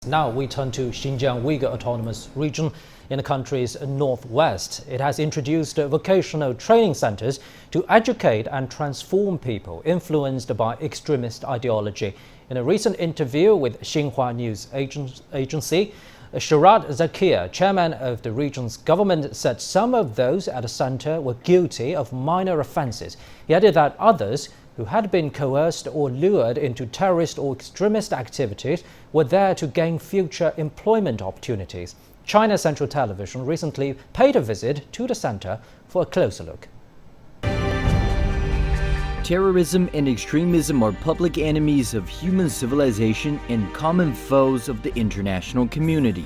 Now we turn to Xinjiang Uyghur Autonomous Region in the country's northwest. It has introduced vocational training centers to educate and transform people influenced by extremist ideology. In a recent interview with Xinhua News Agency, Sharad Zakir, chairman of the region's government, said some of those at the center were guilty of minor offenses. He added that others who had been coerced or lured into terrorist or extremist activities were there to gain future employment opportunities. China Central Television recently paid a visit to the center for a closer look. Terrorism and extremism are public enemies of human civilization and common foes of the international community.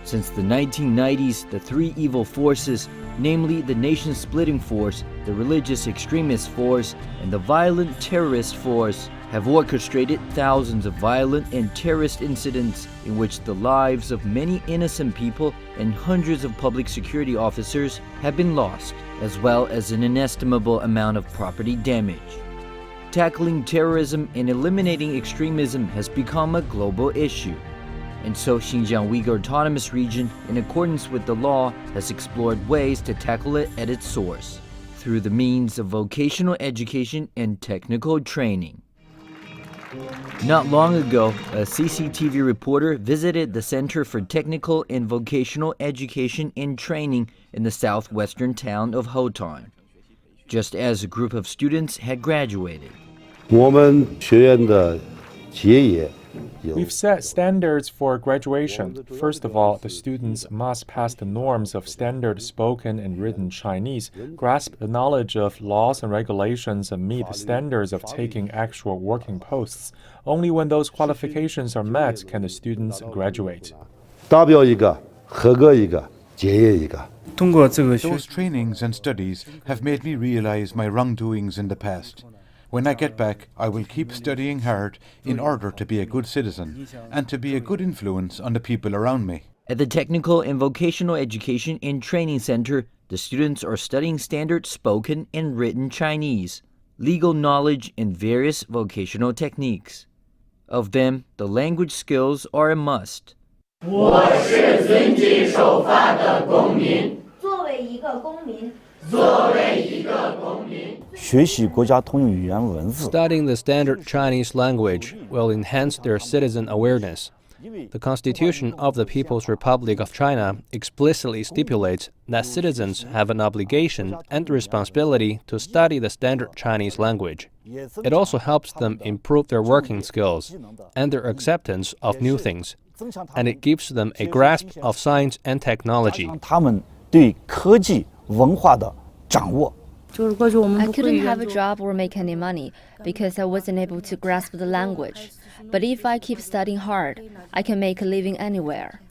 Since the 1990s, the three evil forces, namely the nation-splitting force, the religious extremist force, and the violent terrorist force, have orchestrated thousands of violent and terrorist incidents in which the lives of many innocent people and hundreds of public security officers have been lost, as well as an inestimable amount of property damage. Tackling terrorism and eliminating extremism has become a global issue. And so Xinjiang Uyghur Autonomous Region, in accordance with the law, has explored ways to tackle it at its source, through the means of vocational education and technical training. Not long ago, a CCTV reporter visited the Center for Technical and Vocational Education and Training in the southwestern town of Hotan, just as a group of students had graduated. We've set standards for graduation. First of all, the students must pass the norms of standard spoken and written Chinese, grasp the knowledge of laws and regulations, and meet the standards of taking actual working posts. Only when those qualifications are met can the students graduate. Those trainings and studies have made me realize my wrongdoings in the past. When I get back, I will keep studying hard in order to be a good citizen and to be a good influence on the people around me. At the Technical and Vocational Education and Training Center, the students are studying standard spoken and written Chinese, legal knowledge, and various vocational techniques. Of them, the language skills are a must. 我是遵纪守法的公民。作为一个公民。 Studying the standard Chinese language will enhance their citizen awareness. The Constitution of the People's Republic of China explicitly stipulates that citizens have an obligation and responsibility to study the standard Chinese language. It also helps them improve their working skills and their acceptance of new things, and it gives them a grasp of science and technology. I couldn't have a job or make any money because I wasn't able to grasp the language. But if I keep studying hard, I can make a living anywhere.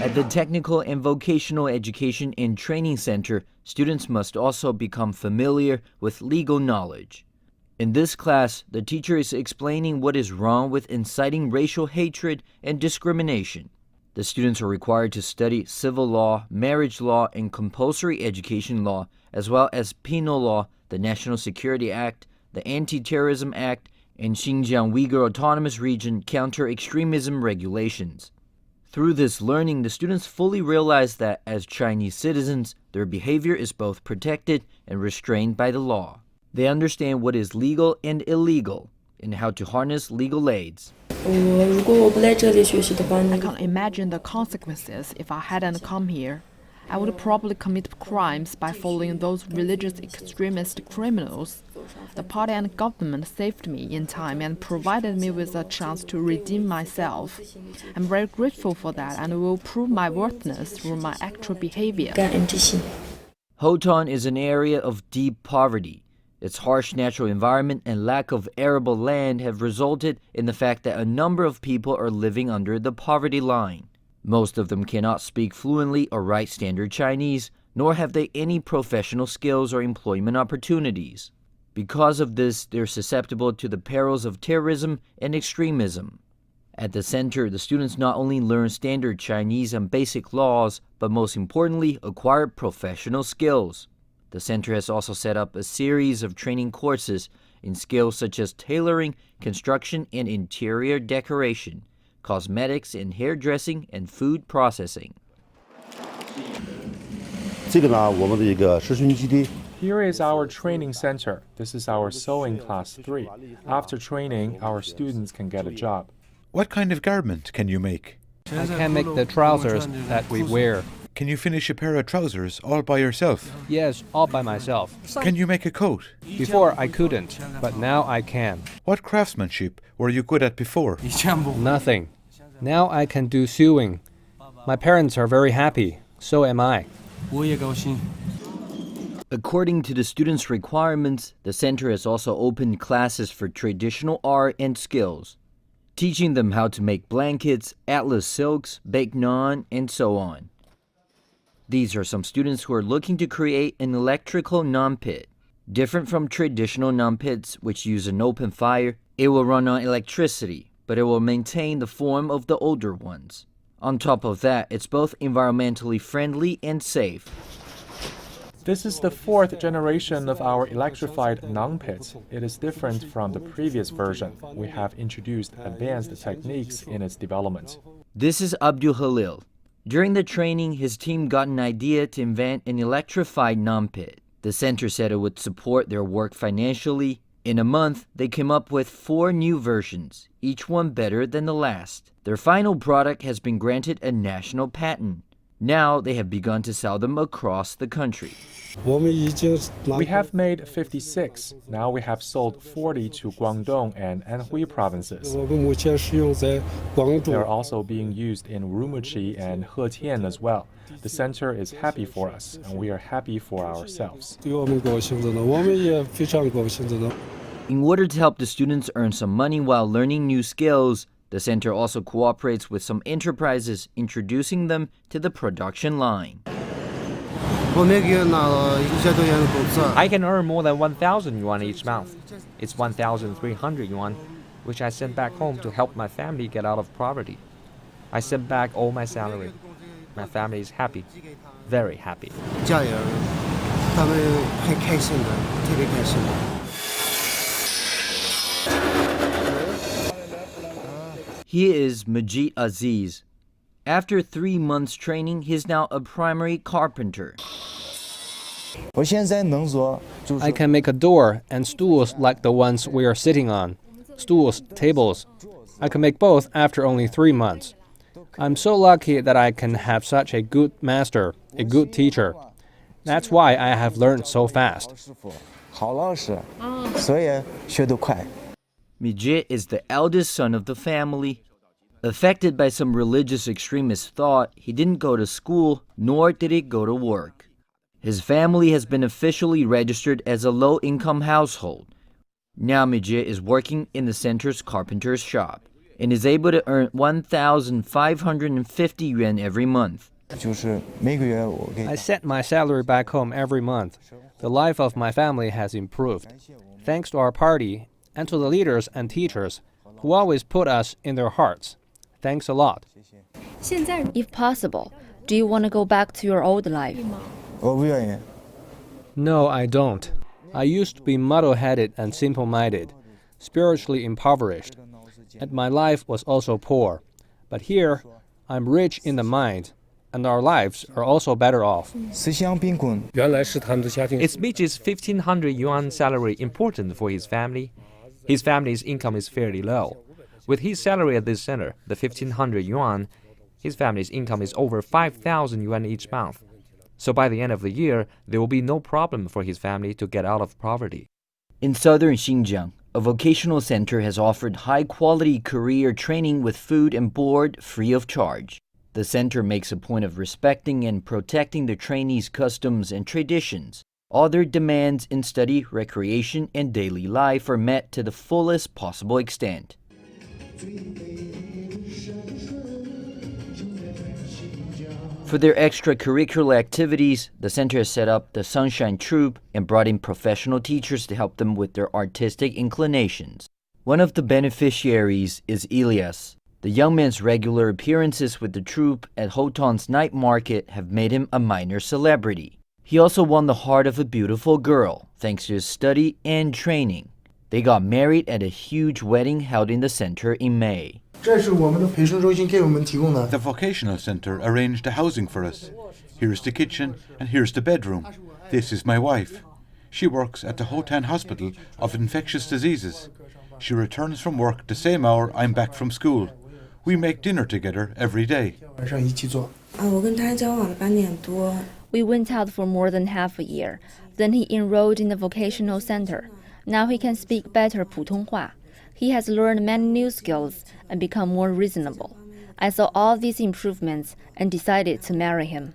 At the Technical and Vocational Education and Training Center, students must also become familiar with legal knowledge. In this class, the teacher is explaining what is wrong with inciting racial hatred and discrimination. The students are required to study civil law, marriage law, and compulsory education law, as well as penal law, the National Security Act, the Anti-Terrorism Act, and Xinjiang Uyghur Autonomous Region counter-extremism regulations. Through this learning, the students fully realize that as Chinese citizens, their behavior is both protected and restrained by the law. They understand what is legal and illegal, and how to harness legal aids. I can't imagine the consequences if I hadn't come here. I would probably commit crimes by following those religious extremist criminals. The party and government saved me in time and provided me with a chance to redeem myself. I'm very grateful for that and will prove my worthiness through my actual behavior. Hotan is an area of deep poverty. Its harsh natural environment and lack of arable land have resulted in the fact that a number of people are living under the poverty line. Most of them cannot speak fluently or write standard Chinese, nor have they any professional skills or employment opportunities. Because of this, they're susceptible to the perils of terrorism and extremism. At the center, the students not only learn standard Chinese and basic laws, but most importantly, acquire professional skills. The center has also set up a series of training courses in skills such as tailoring, construction and interior decoration, cosmetics and hairdressing, and food processing. Here is our training center. This is our sewing class 3. After training, our students can get a job. What kind of garment can you make? I can make the trousers that we wear. Can you finish a pair of trousers all by yourself? Yes, all by myself. Can you make a coat? Before I couldn't, but now I can. What craftsmanship were you good at before? Nothing. Now I can do sewing. My parents are very happy. So am I. According to the students' requirements, the center has also opened classes for traditional art and skills, teaching them how to make blankets, atlas silks, bake naan, and so on. These are some students who are looking to create an electrical naan pit. Different from traditional naan pits, which use an open fire, it will run on electricity, but it will maintain the form of the older ones. On top of that, it's both environmentally friendly and safe. This is the 4th generation of our electrified naan pit. It is different from the previous version. We have introduced advanced techniques in its development. This is Abdul Halil. During the training, his team got an idea to invent an electrified naan pit. The center said it would support their work financially. In a month, they came up with 4 new versions, each one better than the last. Their final product has been granted a national patent. Now they have begun to sell them across the country. We have made 56. Now we have sold 40 to Guangdong and Anhui provinces. They are also being used in Urumqi and Hetian as well. The center is happy for us, and we are happy for ourselves. In order to help the students earn some money while learning new skills, the center also cooperates with some enterprises, introducing them to the production line. I can earn more than 1,000 yuan each month. It's 1,300 yuan, which I send back home to help my family get out of poverty. I send back all my salary. My family is happy, very happy. He is Majid Aziz. After 3 months training, he is now a primary carpenter. I can make a door and stools like the ones we are sitting on. Stools, tables. I can make both after only 3 months. I'm so lucky that I can have such a good master, a good teacher. That's why I have learned so fast. Mijit is the eldest son of the family. Affected by some religious extremist thought, he didn't go to school, nor did he go to work. His family has been officially registered as a low-income household. Now Mijit is working in the center's carpenter's shop and is able to earn 1,550 yuan every month. I send my salary back home every month. The life of my family has improved, thanks to our party and to the leaders and teachers who always put us in their hearts. Thanks a lot. If possible, do you want to go back to your old life? No, I don't. I used to be muddle-headed and simple-minded, spiritually impoverished, and my life was also poor. But here, I'm rich in the mind, and our lives are also better off. Is Mijit's 1,500 yuan salary important for his family? His family's income is fairly low. With his salary at this center, the 1,500 yuan, his family's income is over 5,000 yuan each month. So by the end of the year, there will be no problem for his family to get out of poverty. In southern Xinjiang, a vocational center has offered high-quality career training with food and board free of charge. The center makes a point of respecting and protecting the trainees' customs and traditions. All their demands in study, recreation, and daily life are met to the fullest possible extent. For their extracurricular activities, the center has set up the Sunshine Troupe and brought in professional teachers to help them with their artistic inclinations. One of the beneficiaries is Elias. The young man's regular appearances with the troupe at Hoton's night market have made him a minor celebrity. He also won the heart of a beautiful girl, thanks to his study and training. They got married at a huge wedding held in the center in May. The vocational center arranged a housing for us. Here's the kitchen and here's the bedroom. This is my wife. She works at the Hotan Hospital of Infectious Diseases. She returns from work the same hour I'm back from school. We make dinner together every day. We went out for more than half a year. Then he enrolled in the vocational center. Now he can speak better Putonghua. He has learned many new skills and become more reasonable. I saw all these improvements and decided to marry him.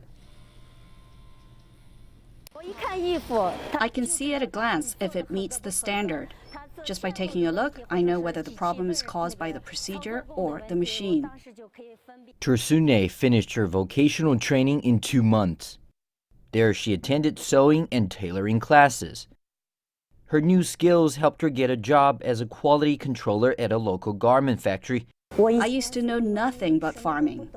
I can see at a glance if it meets the standard. Just by taking a look, I know whether the problem is caused by the procedure or the machine. Tursune finished her vocational training in 2 months. There she attended sewing and tailoring classes. Her new skills helped her get a job as a quality controller at a local garment factory. I used to know nothing but farming.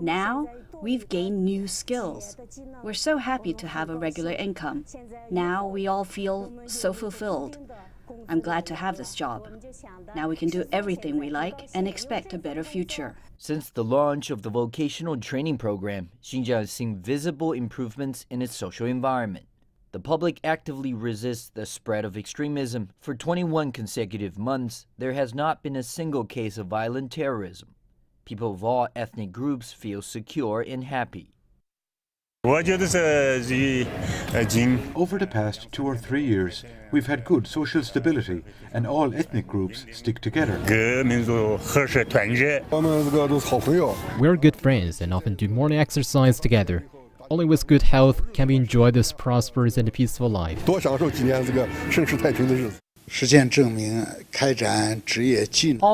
Now, we've gained new skills. We're so happy to have a regular income. Now we all feel so fulfilled. I'm glad to have this job. Now we can do everything we like and expect a better future. Since the launch of the vocational training program, Xinjiang has seen visible improvements in its social environment. The public actively resists the spread of extremism. For 21 consecutive months, there has not been a single case of violent terrorism. People of all ethnic groups feel secure and happy. Over the past 2 or 3 years, we've had good social stability and all ethnic groups stick together. We're good friends and often do morning exercise together. Only with good health can we enjoy this prosperous and peaceful life. All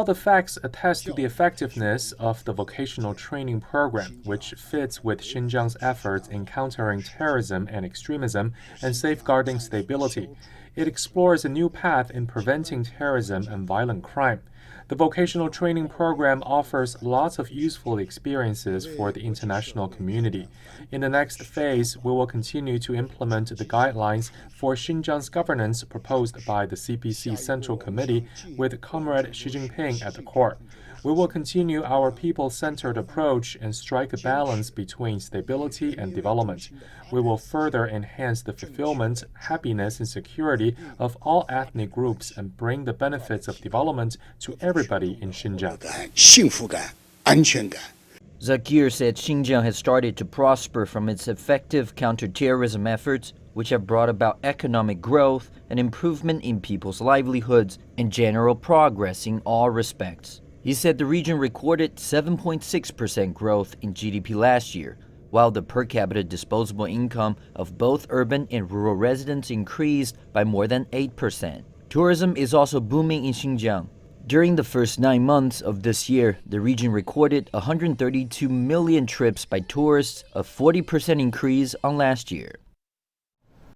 the facts attest to the effectiveness of the vocational training program, which fits with Xinjiang's efforts in countering terrorism and extremism and safeguarding stability. It explores a new path in preventing terrorism and violent crime. The vocational training program offers lots of useful experiences for the international community. In the next phase, we will continue to implement the guidelines for Xinjiang's governance proposed by the CPC Central Committee with Comrade Xi Jinping at the core. We will continue our people-centered approach and strike a balance between stability and development. We will further enhance the fulfillment, happiness, and security of all ethnic groups and bring the benefits of development to everybody in Xinjiang. Zakir said Xinjiang has started to prosper from its effective counterterrorism efforts, which have brought about economic growth and improvement in people's livelihoods and general progress in all respects. He said the region recorded 7.6% growth in GDP last year, while the per capita disposable income of both urban and rural residents increased by more than 8%. Tourism is also booming in Xinjiang. During the first 9 months of this year, the region recorded 132 million trips by tourists, a 40% increase on last year.